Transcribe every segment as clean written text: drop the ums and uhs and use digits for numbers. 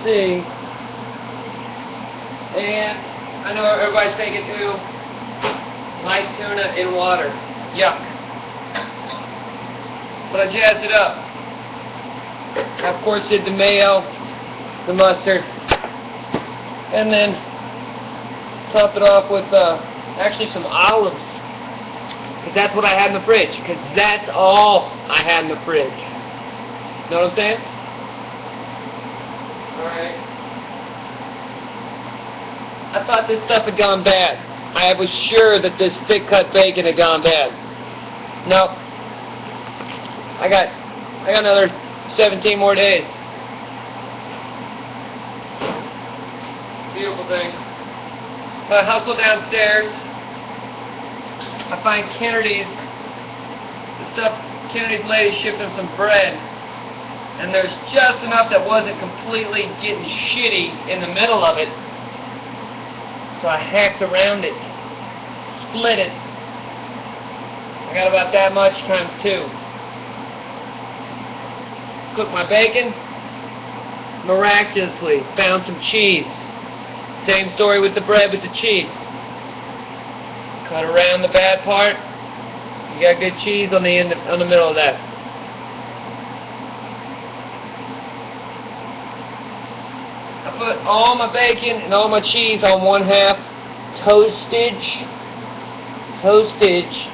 see. And I know everybody's thinking too, light tuna in water. Yuck. But I jazzed it up. I of course did the mayo, the mustard, and then topped it off with actually some olives. Because that's what I had in the fridge. Because that's all I had in the fridge. Know what I'm saying? Alright. I thought this stuff had gone bad. I was sure that this thick cut bacon had gone bad. Nope. I got another 17 more days. Beautiful thing. I hustle downstairs. I find Kennedy's lady shipped him some bread, and there's just enough that wasn't completely getting shitty in the middle of it. So I hacked around it, split it. I got about that much times 2. Cooked my bacon. Miraculously found some cheese. Same story with the bread with the cheese. Cut around the bad part. You got good cheese on the middle of that. I put all my bacon and all my cheese on 1/2 toastage.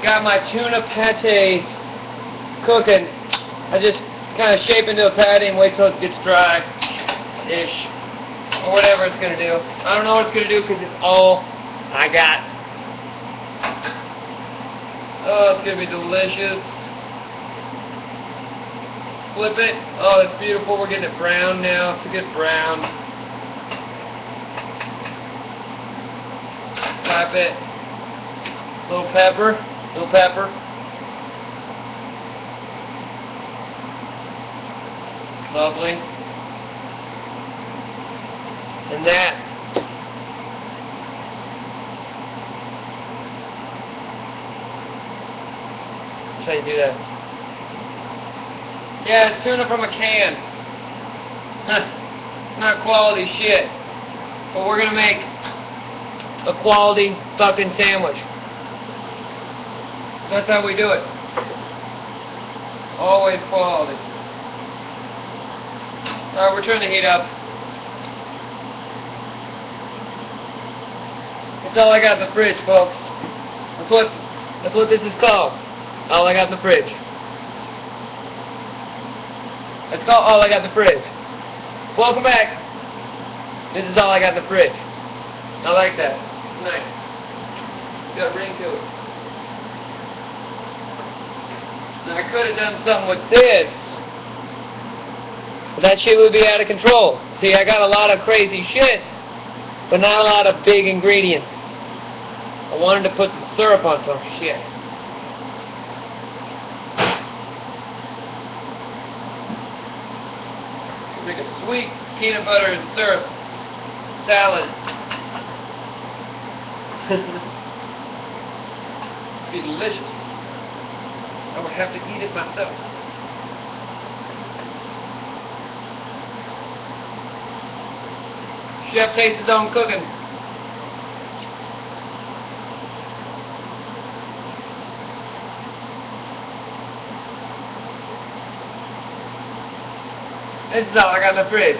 Got my tuna pate cooking. I just kind of shape into a patty and wait till it gets dry-ish. Or whatever it's going to do. I don't know what it's going to do because it's all I got. Oh, it's going to be delicious. Flip it. Oh, it's beautiful. We're getting it brown now. It's a good brown. Tap it. Little pepper. Little pepper. Lovely. And that's how you do that. Yeah, it's tuna from a can. Not quality shit. But we're gonna make a quality fucking sandwich. That's how we do it. Always quality. Alright, we're turning the heat up. That's all I got in the fridge, folks. That's what this is called. All I got in the fridge. That's called all I got in the fridge. Welcome back. This is all I got in the fridge. I like that. It's nice. It's got a ring to it. Now I could have done something with this, but that shit would be out of control. See, I got a lot of crazy shit, but not a lot of big ingredients. I wanted to put some syrup on some shit. Make a sweet peanut butter and syrup salad. It'd be delicious. I would have to eat it myself. Chef tastes his own cooking. This is all I got in the fridge.